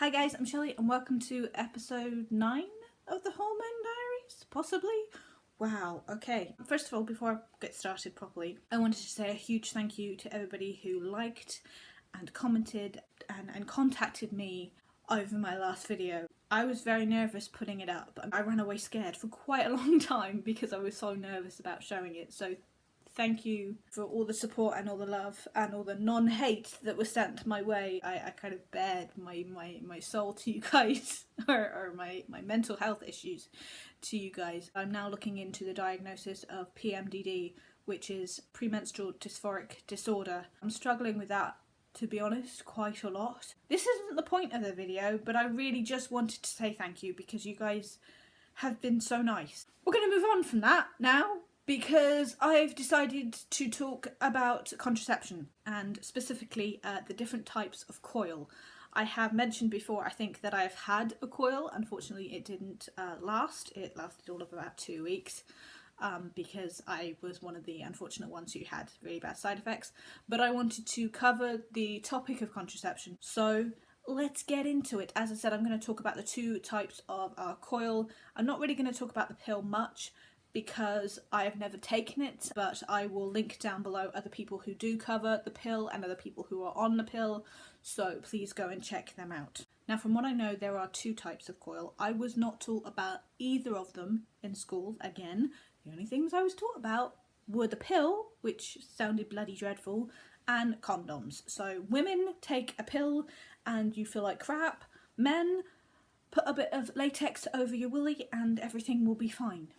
Hi guys, I'm Shelley and welcome to episode 9 of the Hormone Diaries, possibly? Wow, okay. First of all, before I get started properly, I wanted to say a huge thank you to everybody who liked and commented and contacted me over my last video. I was very nervous putting it up. I ran away scared for quite a long time because I was so nervous about showing it, so thank you for all the support and all the love and all the non-hate that was sent my way. I kind of bared my soul to you guys, or my mental health issues to you guys. I'm now looking into the diagnosis of PMDD, which is premenstrual dysphoric disorder. I'm struggling with that, to be honest, quite a lot. This isn't the point of the video, but I really just wanted to say thank you because you guys have been so nice. We're going to move on from that now, because I've decided to talk about contraception and specifically the different types of coil. I have mentioned before, I think, that I've had a coil. Unfortunately, it didn't last. It lasted all of about 2 weeks because I was one of the unfortunate ones who had really bad side effects. But I wanted to cover the topic of contraception. So let's get into it. As I said, I'm going to talk about the two types of coil. I'm not really going to talk about the pill much, because I have never taken it, but I will link down below other people who do cover the pill and other people who are on the pill, so please go and check them out. Now, from what I know, there are two types of coil. I was not taught about either of them in school. Again, the only things I was taught about were the pill, which sounded bloody dreadful, and condoms. So women take a pill and you feel like crap. Men, put a bit of latex over your willy and everything will be fine.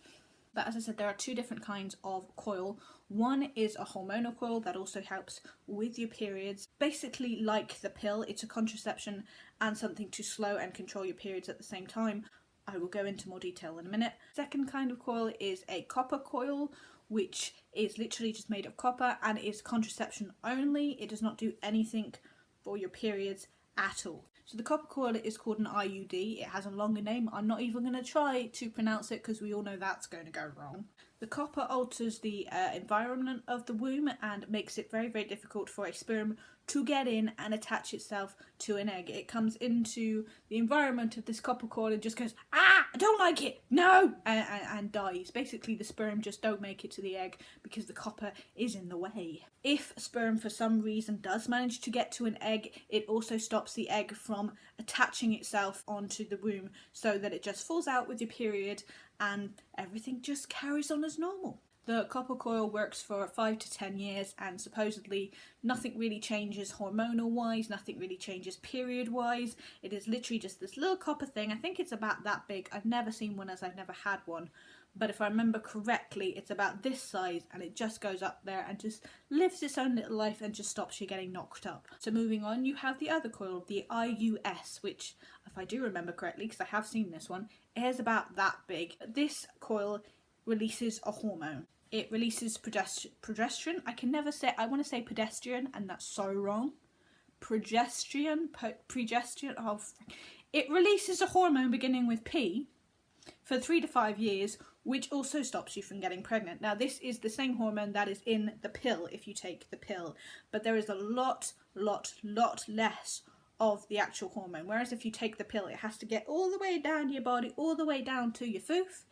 But as I said, there are two different kinds of coil. One is a hormonal coil that also helps with your periods. Basically like the pill, it's a contraception and something to slow and control your periods at the same time. I will go into more detail in a minute. Second kind of coil is a copper coil, which is literally just made of copper and is contraception only. It does not do anything for your periods at all. So the copper coil is called an IUD. It has a longer name. I'm not even going to try to pronounce it because we all know that's going to go wrong. The copper alters the environment of the womb and makes it very, very difficult for a sperm to get in and attach itself to an egg. It comes into the environment of this copper coil and just goes, ah, I don't like it, no, and dies. Basically, the sperm just don't make it to the egg because the copper is in the way. If sperm for some reason does manage to get to an egg, it also stops the egg from attaching itself onto the womb so that it just falls out with your period and everything just carries on as normal. The copper coil works for 5 to 10 years and supposedly nothing really changes hormonal wise, nothing really changes period wise. It is literally just this little copper thing. I think it's about that big. I've never seen one as I've never had one. But if I remember correctly, it's about this size and it just goes up there and just lives its own little life and just stops you getting knocked up. So moving on, you have the other coil, the IUS, which, if I do remember correctly, because I have seen this one, it is about that big. This coil releases a hormone. It releases progesterone. I can never say, I want to say pedestrian, and that's so wrong. Progesterone, oh, it releases a hormone beginning with P for 3 to 5 years, which also stops you from getting pregnant. Now, this is the same hormone that is in the pill if you take the pill, but there is a lot less of the actual hormone. Whereas if you take the pill, it has to get all the way down your body, all the way down to your foof.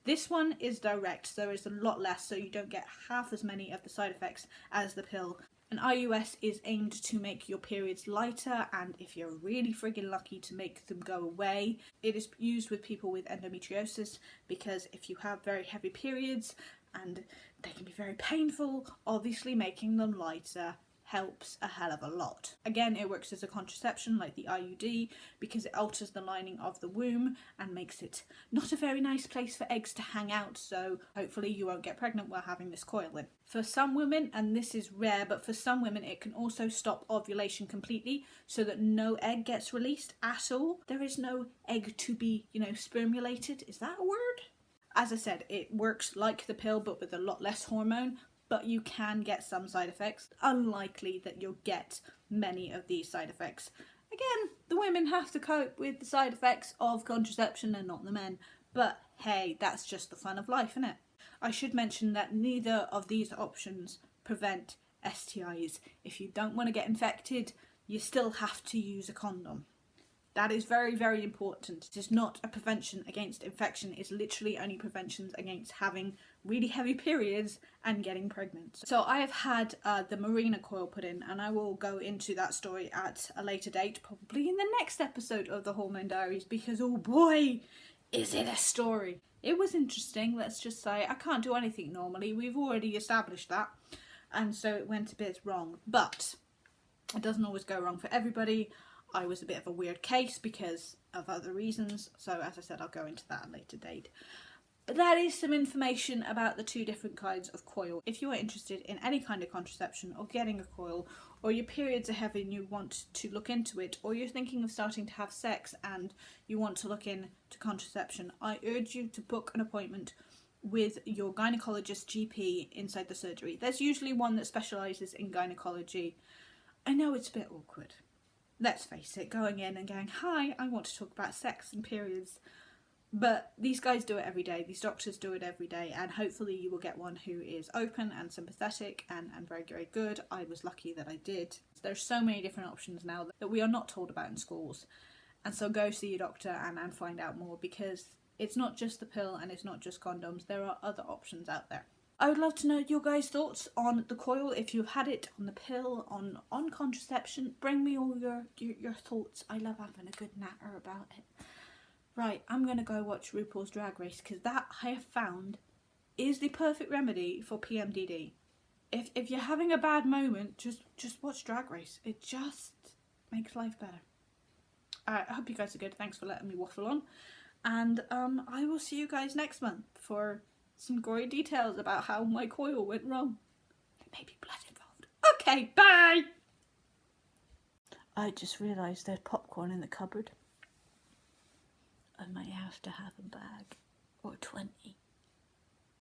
This one is direct, so it's a lot less, so you don't get half as many of the side effects as the pill. An IUS is aimed to make your periods lighter, and if you're really friggin' lucky, to make them go away. It is used with people with endometriosis because if you have very heavy periods and they can be very painful, obviously making them lighter helps a hell of a lot. Again, it works as a contraception like the IUD because it alters the lining of the womb and makes it not a very nice place for eggs to hang out, so hopefully you won't get pregnant while having this coil in. For some women, and this is rare, but for some women it can also stop ovulation completely so that no egg gets released at all. There is no egg to be, spermulated. Is that a word? As I said, it works like the pill but with a lot less hormone, but you can get some side effects. Unlikely that you'll get many of these side effects. Again, the women have to cope with the side effects of contraception and not the men. But hey, that's just the fun of life, isn't it? I should mention that neither of these options prevent STIs. If you don't want to get infected, you still have to use a condom. That is very, very important. It is not a prevention against infection. It's literally only prevention against having really heavy periods and getting pregnant. So I have had the Mirena coil put in, and I will go into that story at a later date, probably in the next episode of the Hormone Diaries, because oh boy, is it a story. It was interesting, let's just say. I can't do anything normally. We've already established that. And so it went a bit wrong. But it doesn't always go wrong for everybody. I was a bit of a weird case because of other reasons. So as I said, I'll go into that at a later date. But that is some information about the two different kinds of coil. If you are interested in any kind of contraception or getting a coil, or your periods are heavy and you want to look into it, or you're thinking of starting to have sex and you want to look into contraception, I urge you to book an appointment with your gynecologist GP inside the surgery. There's usually one that specialises in gynecology. I know it's a bit awkward. Let's face it, going in and going, hi, I want to talk about sex and periods. But these guys do it every day, these doctors do it every day, and hopefully you will get one who is open and sympathetic and very, very good. I was lucky that I did. There's so many different options now that we are not told about in schools. And so go see your doctor and find out more, because it's not just the pill and it's not just condoms, there are other options out there. I would love to know your guys' thoughts on the coil, if you've had it, on the pill, on contraception. Bring me all your thoughts. I love having a good natter about it. Right, I'm going to go watch RuPaul's Drag Race, because that, I have found, is the perfect remedy for PMDD. If you're having a bad moment, just watch Drag Race. It just makes life better. Alright, I hope you guys are good. Thanks for letting me waffle on. And I will see you guys next month for some gory details about how my coil went wrong. There may be blood involved. Okay, bye! I just realised there's popcorn in the cupboard. I might have to have a bag or 20.